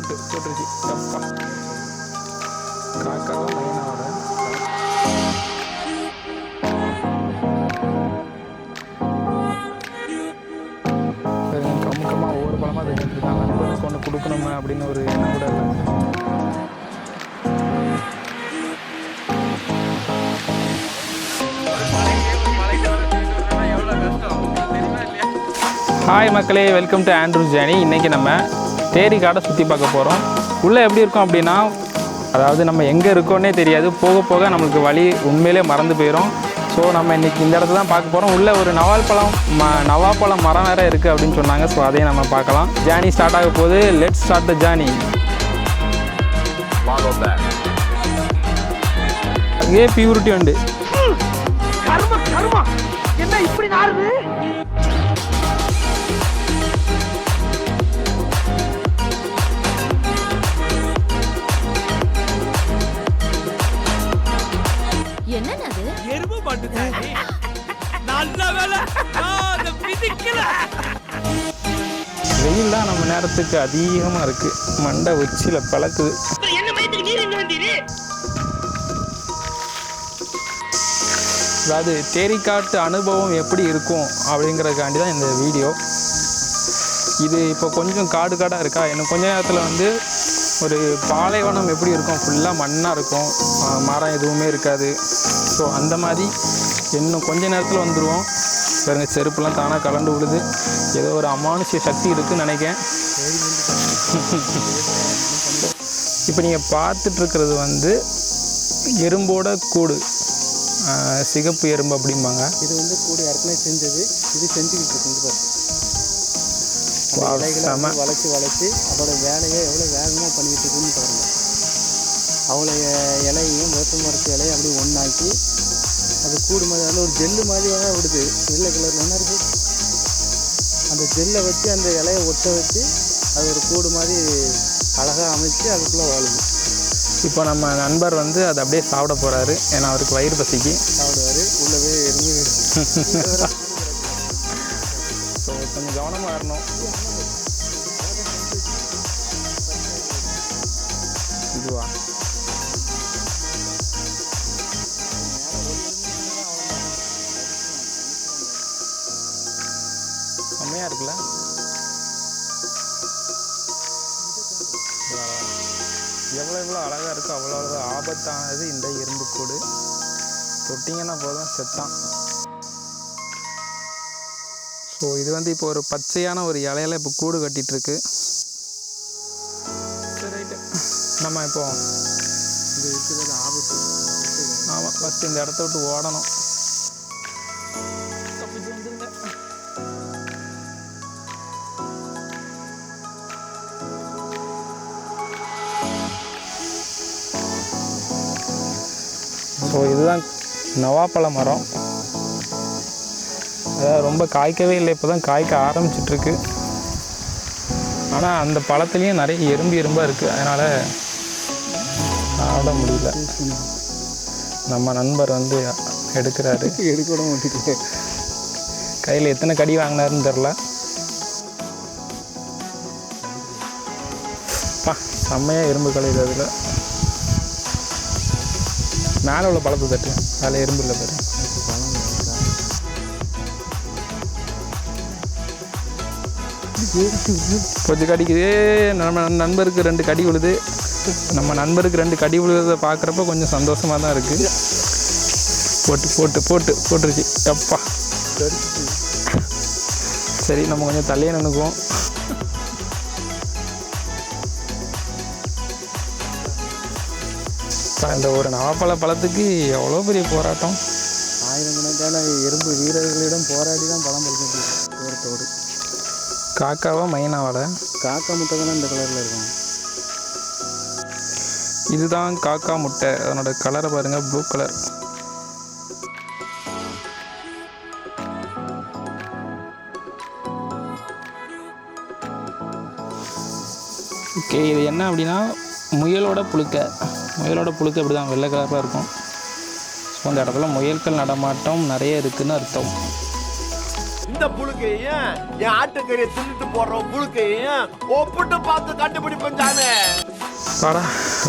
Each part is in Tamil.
போட்டுருச்சு. அப்பா காக்காவும் மைனாவோட கமுக்கமாக ஒவ்வொரு பழமாக தெரிஞ்சுட்டு இருக்காங்க. நண்பனுக்கு ஒன்று கொடுக்கணுமே அப்படின்னு ஒரு எண்ணம் கூட இல்லை. ஹாய் மக்களே, வெல்கம் டு ஆண்ட்ரூஸ் ஜேர்னி. இன்றைக்கி நம்ம தேரி காடை சுற்றி பார்க்க போகிறோம். உள்ளே எப்படி இருக்கும் அப்படின்னா, அதாவது நம்ம எங்கே இருக்கோன்னே தெரியாது. போக போக நம்மளுக்கு வழி உண்மையிலே மறந்து போயிடும். ஸோ நம்ம இன்றைக்கி இந்த இடத்துல தான் பார்க்க போகிறோம். உள்ளே ஒரு நவாப்பழம் மரம் வேறு இருக்குது அப்படின்னு சொன்னாங்க. ஸோ அதையும் நம்ம பார்க்கலாம். ஜேர்னி ஸ்டார்ட் ஆக போகுது. Let's start the journey. அங்கே பியூரிட்டி உண்டு. என்ன இப்படி நாருது? என்னது எருமை மாட்டு தானே. நல்ல வேளை நான் பிதிக்கல. வெயில் தான் நம்ம நேரத்துக்கு அதிகமாக இருக்குது. மண்டை உச்சியில் பழக்குது. என்ன மயத்துக்கு நீர் எங்க வந்தீரு? அதாவது தேரிக்காட்டு அனுபவம் எப்படி இருக்கும் அப்படிங்கிறதுக்காண்டி தான் இந்த வீடியோ. இது இப்போ கொஞ்சம் காடாக இருக்கா. இன்னும் கொஞ்ச நேரத்தில் ஒரு பாலைவனம் எப்படி இருக்கும், ஃபுல்லாக மண்ணாக இருக்கும், மரம் எதுவுமே இருக்காது. ஸோ அந்த மாதிரி இன்னும் கொஞ்ச நேரத்தில் வந்துடுவோம். பாருங்க, செருப்புலாம் தானாக கலண்டு விழுது. ஏதோ ஒரு அமானுஷ்ய சக்தி இருக்குதுன்னு நினைக்கிறேன். இப்போ நீங்கள் பார்த்துட்ருக்கிறது எறும்போட கூடு, சிகப்பு எறும்பு அப்படிம்பாங்க. இது கூடு ஏற்கனவே செஞ்சது. இது செஞ்சுக்கிட்டு இருக்குங்க. வளைச்சி அதோட வேலையை எவ்வளோ வேகமாக பண்ணிக்கிட்டு இருக்குன்னு பாருங்கள். அவ்வளோ இலையும் வேப்ப மரத்து இலையும் அப்படி ஒன்றாக்கி அது கூடு மாதிரி அதில் ஒரு ஜெல்லு மாதிரி வேணால் விடுது. வெள்ளை கலரில் என்ன இருக்குது, அந்த ஜெல்லை வச்சு அந்த இலையை ஒட்ட வச்சு அது ஒரு கூடு மாதிரி அழகாக அமைச்சு அதுக்குள்ளே வாழுது. இப்போ நம்ம நண்பர் அதை அப்படியே சாப்பிட போகிறாரு. ஏன்னா அவருக்கு வயிறு பசிக்கு சாப்பிடுவார். உள்ளவே எறும்பு. ஸோ கொஞ்சம் கவனமாக வரணும். இதுவா செம்மையாக இருக்குல்ல. எவ்வளோ அழகாக இருக்கோ அவ்வளோ ஆபத்தானது இந்த எறும்புக்கூடு. தொட்டிங்கன்னா போதும், செத்தான். ஸோ இது இப்போ ஒரு பச்சையான ஒரு இலையில இப்போ கூடு கட்டிகிட்ருக்கு. சரி, ரைட்டு. நம்ம இப்போ இது இருக்கிறது ஆபத்து. ஆமாம், ஃபஸ்ட்டு இந்த இடத்த விட்டு ஓடணும். தப்பிச்சு வந்துருங்க. ஸோ இதுதான் நவாப்பழ மரம். அதாவது ரொம்ப காய்க்கவே இல்லை, இப்போ தான் காய்க்க ஆரம்பிச்சிட்ருக்கு. ஆனால் அந்த பழத்துலேயும் நிறைய எறும்பாக இருக்குது. அதனால் சாப்பிட முடியல. நம்ம நண்பர் எடுக்கிறாரு. எடுக்க மாட்டேங்குது. கையில் எத்தனை கடி வாங்கினாருன்னு தெரில. செம்மையாக எறும்பு கலையுது. அதில் மேலே உள்ள பழத்தை தட்டு, அதில் எறும்பு இல்லை பாரு. கொஞ்சம் கடிக்குது. நம்ம நண்பருக்கு 2 கடி விழுது. நம்ம நண்பருக்கு 2 கடி விழுறதை பார்க்குறப்ப கொஞ்சம் சந்தோஷமாக தான் இருக்குது. போட்டுருச்சு. அப்பா சரி, நம்ம கொஞ்சம் தள்ளியே நினைக்குவோம். இந்த ஒரு நவாப்பழ பழத்துக்கு எவ்வளோ பெரிய போராட்டம். ஆயிரக்கணக்கான எறும்பு வீரர்களிடம் போராடி தான் பழம் பழுக்க. காக்காவா மைனாவோட? காக்கா முட்டை தானே இந்த கலரில் இருக்கும். இதுதான் காக்கா முட்டை. அதனோட கலரை பாருங்கள், ப்ளூ கலர். ஓகே, இது என்ன அப்படின்னா முயலோட புழுக்கை. இப்படி தான் வெள்ளை கலராக இருக்கும். ஸோ அந்த இடத்துல முயல்கள் நடமாட்டம் நிறைய இருக்குதுன்னு அர்த்தம். இந்த புழுக்கையும் என் ஆட்டுக்கறியை தின்னுட்டு போடுற புழுக்கையும் ஒப்பிட்டு பார்த்து கண்டுபிடிப்பேன் சாமி. பாடா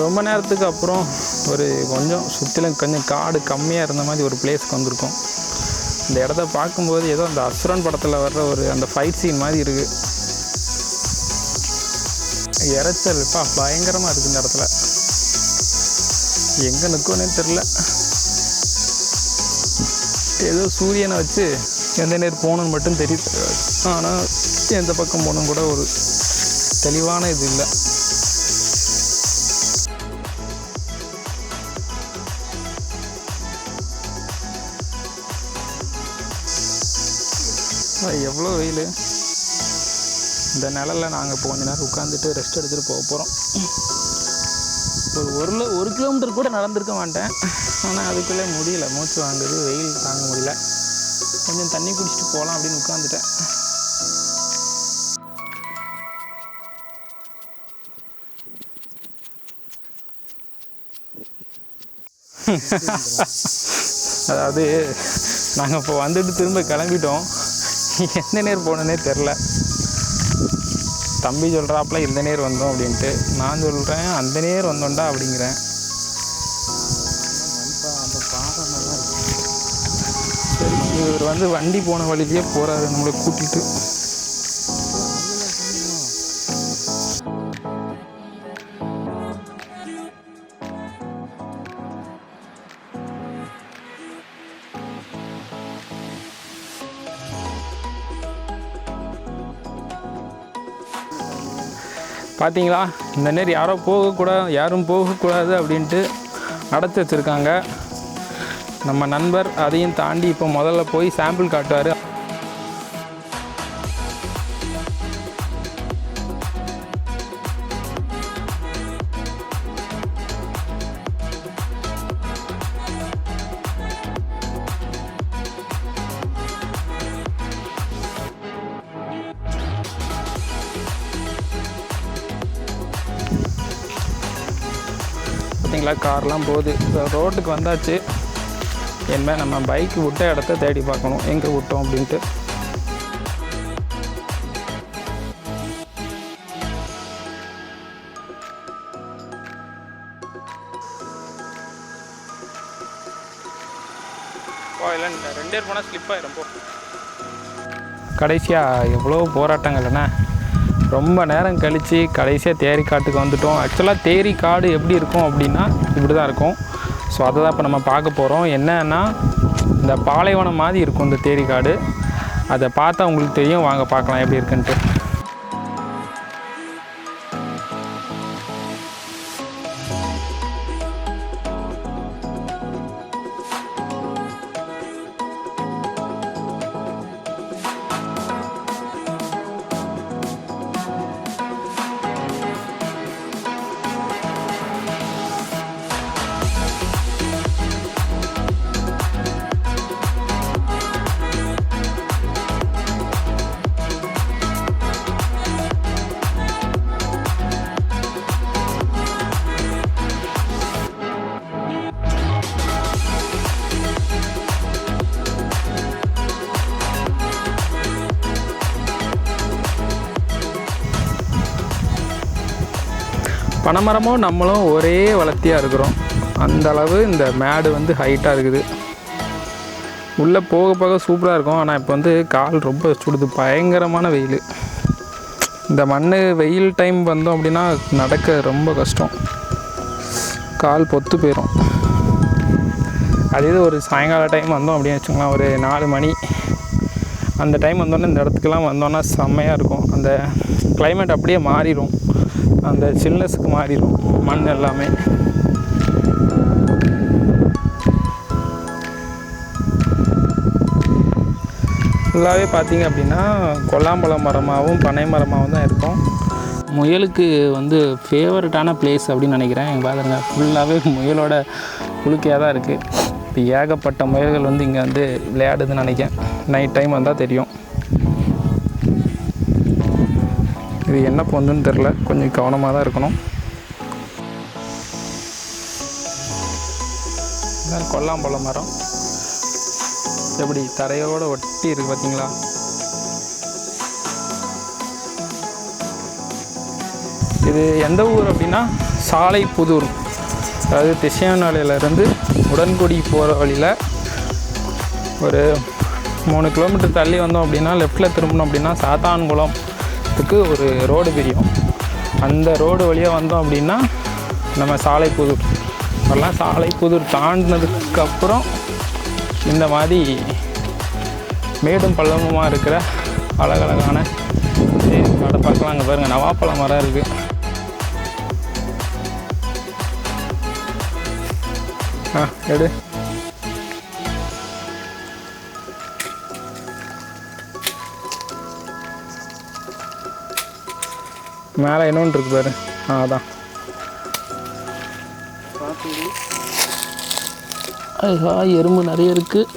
ரொம்ப நேரத்துக்கு அப்புறம் ஒரு கொஞ்சம் சுற்றிலும் கொஞ்சம் காடு கம்மியாக இருந்த மாதிரி ஒரு பிளேஸ்க்கு வந்திருக்கோம். இந்த இடத்த பார்க்கும்போது ஏதோ அந்த அசுரன் படத்தில் வர்ற ஒரு அந்த ஃபைட் சீன் மாதிரி இருக்குது. இறைச்சல் பயங்கரமாக இருக்குது இந்த இடத்துல. எங்கே நிற்கோன்னே தெரில. ஏதோ சூரியனை வச்சு எந்த நேரம் போகணுன்னு மட்டும் தெரியுது. ஆனால் எந்த பக்கம் போகணும் கூட ஒரு தெளிவான இது இல்லை. எவ்வளோ வெயில். இந்த நிழலில் நாங்கள் இப்போ கொஞ்ச நேரம் உட்காந்துட்டு ரெஸ்ட் எடுத்துகிட்டு போக போகிறோம். ஒரு கிலோமீட்டர் கூட நடந்திருக்க மாட்டேன். ஆனால் அதுக்குள்ளே முடியல, மூச்சு வாங்குது, வெயில் தாங்க முடியல. கொஞ்சம் தண்ணி குடிச்சிட்டு போகலாம் அப்படின்னு உட்காந்துட்டேன். அதாவது நாங்கள் இப்போ வந்துட்டு திரும்ப கிளம்பிட்டோம். எந்த நேரம் போனோன்னே தெரில. தம்பி சொல்கிறாப்புல இந்த நேரம் வந்தோம் அப்படின்ட்டு. நான் சொல்கிறேன் அந்த நேரம் வந்தோண்டா அப்படிங்கிறேன். சரி, இவர் வந்து வண்டி போன வழியிலேயே போகிறாரு நம்மளை கூட்டிகிட்டு. பார்த்தீங்களா, இந்த நேரம் யாரும் போகக்கூடாது அப்படின்ட்டு அடைச்சி வச்சுருக்காங்க. நம்ம நண்பர் அதையும் தாண்டி இப்போ முதல்ல போய் சாம்பிள் காட்டுவார். பார்த்தீங்களா, கார்லாம் போகுது. ரோட்டுக்கு வந்தாச்சு. என்ன நம்ம பைக் விட்ட இடத்த தேடி பார்க்கணும், எங்கே விட்டோம் அப்படின்ட்டு. இல்லை 2 பேர் போனால் ஸ்லிப் ஆகிடும். போ. கடைசியாக எவ்வளோ போராட்டங்கள் என்ன, ரொம்ப நேரம் கழித்து கடைசியாக தேரி காட்டுக்கு வந்துட்டோம். ஆக்சுவலாக தேரி காடு எப்படி இருக்கும் அப்படின்னா இப்படி தான் இருக்கும். ஸோ அதை தான் இப்போ நம்ம பார்க்க போகிறோம். என்னன்னா இந்த பாலைவனம் மாதிரி இருக்கும் இந்த தேரி காடு. அதை பார்த்தா உங்களுக்கு தெரியும். வாங்க பார்க்கலாம் எப்படி இருக்குன்ட்டு. பனைமரமும் நம்மளும் ஒரே வளர்த்தியாக இருக்கிறோம். அந்தளவு இந்த மேடு வந்து ஹைட்டாக இருக்குது. உள்ளே போக போக சூப்பராக இருக்கும். ஆனால் இப்போ வந்து கால் ரொம்ப சுடுது. பயங்கரமான வெயில். இந்த மண் வெயில் டைம் வந்தோம் அப்படின்னா நடக்க ரொம்ப கஷ்டம். கால் பொத்து போயிடும். அதே ஒரு சாயங்கால டைம் வந்தோம் அப்படின்னு வச்சுக்கலாம், ஒரு 4 மணி அந்த டைம் வந்தோன்னே இந்த இடத்துக்கெல்லாம் வந்தோன்னா செம்மையாக இருக்கும். அந்த கிளைமேட் அப்படியே மாறிடும். அந்த சில்னஸுக்கு மாறிடும் மண் எல்லாமே. ஃபுல்லாகவே பார்த்திங்க அப்படின்னா கொல்லாம்பழ மரமாகவும் பனை மரமாகவும் தான் இருக்கும். முயலுக்கு வந்து ஃபேவரட்டான பிளேஸ் அப்படின்னு நினைக்கிறேன். எங்கள் பாருங்க ஃபுல்லாகவே முயலோட புழுக்கையாக தான் இருக்குது. இப்போ ஏகப்பட்ட முயல்கள் வந்து இங்கே வந்து விளையாடுதுன்னு நினைக்கிறேன். நைட் டைம் வந்தால் தெரியும். இது என்ன பொந்துன்னு தெரில, கொஞ்சம் கவனமாக தான் இருக்கணும். கொல்லாம்பழ மரம் எப்படி தரையோடு ஒட்டி இருக்குது பார்த்தீங்களா. இது எந்த ஊர் அப்படின்னா சாலைப்புதூர், அதாவது திசையநாளையிலேருந்து உடன்குடி போகிற வழியில் ஒரு 3 கிலோமீட்டர் தள்ளி வந்தோம் அப்படின்னா லெஃப்டில் திரும்பினோம் அப்படின்னா சாத்தான்குளத்துக்கு ஒரு ரோடு பிரியும். அந்த ரோடு வழியாக வந்தோம் அப்படின்னா நம்ம சாலைப்புதூர் வரலாம். சாலைப்புதூர் தாண்டினதுக்கப்புறம் இந்த மாதிரி மேடும் பள்ளமுமாக இருக்கிற அழகழகான கடை பார்க்கலாம். அங்கே பாருங்கள் நவாப்பழம் மரம் இருக்குது. எடு. மேலே இன்னொன்று இருக்கு பாரு. அதான் ஐயா எறும்பு நிறைய இருக்குது.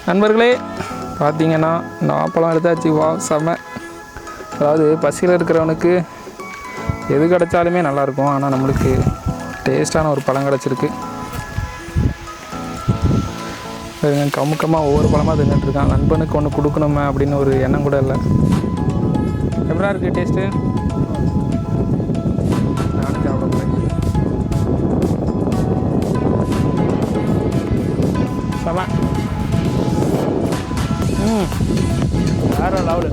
நண்பர்களே பார்த்தீங்கன்னா நாப்பழம் எடுத்தாச்சு. வா செம. அதாவது பசியில் இருக்கிறவனுக்கு எது கிடைச்சாலுமே நல்லாயிருக்கும். ஆனால் நம்மளுக்கு டேஸ்டான ஒரு பழம் கிடச்சிருக்கு. கமுக்கமாக ஒவ்வொரு பழமாக தின்னுட்டுருக்கான். நண்பனுக்கு ஒன்று கொடுக்கணுமே அப்படின்னு ஒரு எண்ணம் கூட இல்லை. எப்படா இருக்குது டேஸ்ட்டு? நானும் சாப்பிட போகிறேன். செம. வேற லெவலு.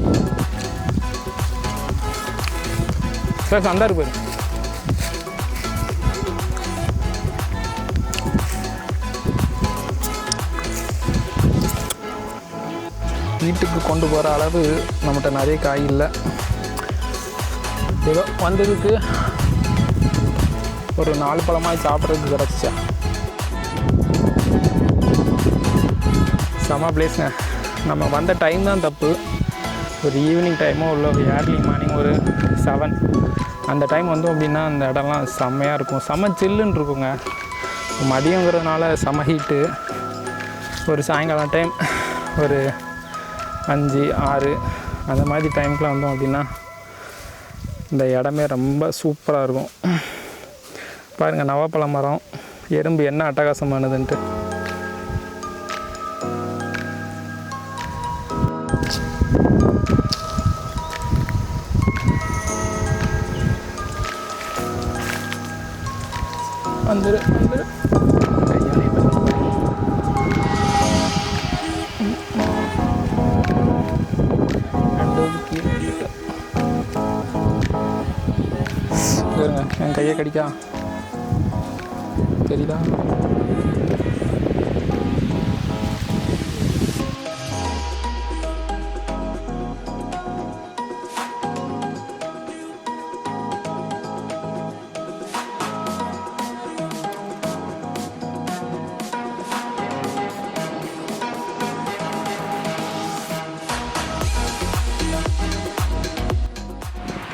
சார் சந்தா இருக்கு பாரு. வீட்டுக்கு கொண்டு போகிற அளவு நம்மகிட்ட நிறைய காய் இல்லை. ஏதோ வந்ததுக்கு ஒரு 4 பழமாய் சாப்பிட்றதுக்கு கிடச்சிச்சா. செம பிளேஸுங்க. நம்ம வந்த டைம் தான் தப்பு. ஒரு ஈவினிங் டைமோ இல்லை ஒரு ஏர்லி மார்னிங் ஒரு 7 அந்த டைம் வந்தோம் அப்படின்னா அந்த இடம்லாம் செம்மையாக இருக்கும். செம்ம சில்லுன்னு இருக்குங்க. மதியங்கிறதுனால செம ஹீட்டு. ஒரு சாயங்காலம் டைம் ஒரு 5, 6 அந்த மாதிரி டைமுக்குலாம் வந்தோம் அப்படின்னா இந்த இடமே ரொம்ப சூப்பராக இருக்கும். பாருங்கள் நவாப்பழ மரம், எறும்பு என்ன அட்டகாசமானதுன்ட்டு. வந்துரு வந்துரு. என் கையை கடிக்கா தெரியுதா?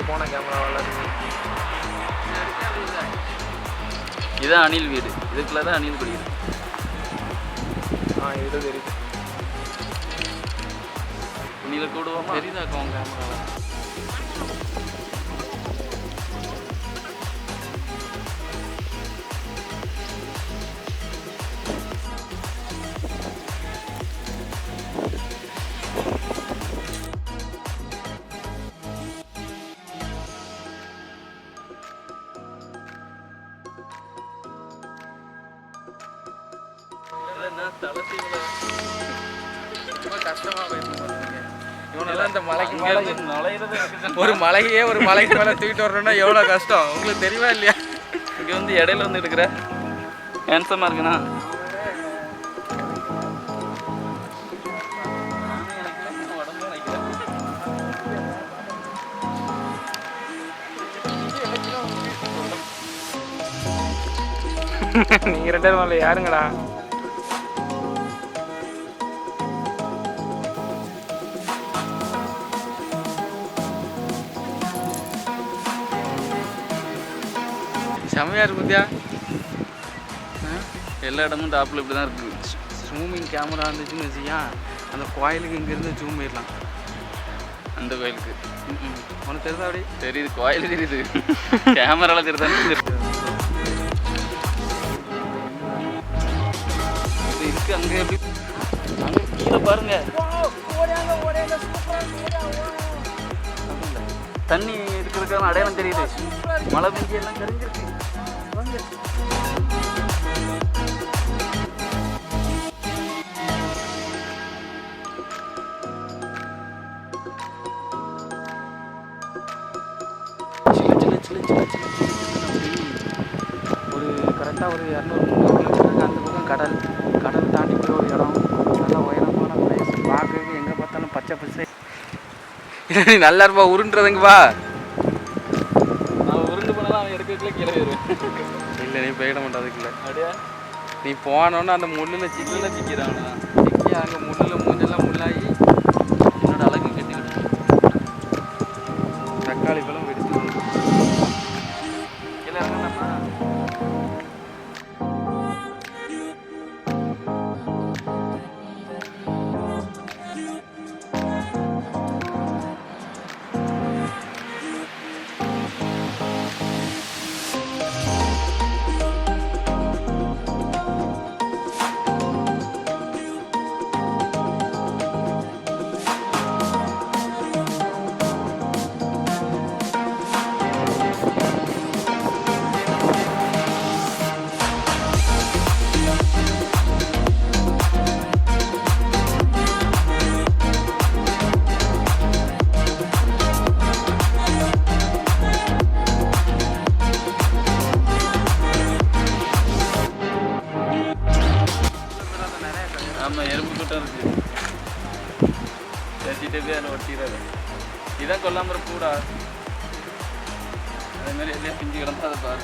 போன கேமராவில் இதுதான் அணில் வீடு. இதுக்குள்ள தான் அணில் குடிக்குது. இது தெரியுது. அணில கூடுவோமா? தெரியுதாக்கும் கேமராவில். ஒரு மலைக்கு மேலே தூக்கிட்டு வரணும்னா எவ்வளோ கஷ்டம் உங்களுக்கு தெரியுமா இல்லையா? இங்கே வந்து இடையில வந்து இருக்கிற ஹேண்ட்ஸமாக இருக்குண்ணா. நீங்கள் 2 பேரும் வரல யாருங்கடா? செம்மையாக இருக்கு பத்தியா. எல்லா இடமும் டாப்பில் இப்படி தான் இருக்குது. ஜூமிங் கேமரா இருந்துச்சுன்னு வச்சுக்கியா அந்த கோயிலுக்கு இங்கேருந்து ஜூம் போயிடலாம். அந்த கோயிலுக்கு உனக்கு தெரியுதா? அப்படி தெரியுது, கோயில் தெரியுது, கேமராவில் தெரியுதான்னு தெரியுது. இது இருக்குது அங்கே எப்படி அங்கே கீழே பாருங்க. தண்ணி இருக்கிறதுக்கான அடையாளம் தெரியுது. மழை பெஞ்சு எல்லாம் கரைஞ்சிருக்கு. வாங்க. ஒரு கரெக்டாக ஒரு 200-300 கிலோமீட்டருக்கு அந்த பக்கம் கடல் தாண்டி போய் ஒரு இடம். நல்லா உயரமான பிளேஸ். பார்க்கறதுக்கு எங்கே பார்த்தாலும் பச்சை பச்சை. நீ நல்லா இருப்பா, உருண்டுறதுங்கப்பா. நான் உருண்டு போனாலும் அவன் எடுக்கல கீழே வருவேன். இல்லை நீ போயிட மாட்டாதுக்குள்ள. அப்படியா? நீ போனோன்னு அந்த முள்ளில் சிக்கிறான். சிக்கி அங்கே முள்ளில் மூஞ்செல்லாம் முள்ளாகி என்னோட அழகு கட்டி விட்டு தக்காளி பழம் வெடிச்சு கீழே இறங்கணும்னா ஆமாம் எறும்பு கூட்டம் இருக்குது. பேசிகிட்டே போய் அதில் ஒட்டிடுறாரு. இதான் கொல்லாமற கூடா. அதேமாதிரி எல்லாம் பிஞ்சு கிடந்தா அதை பாரு.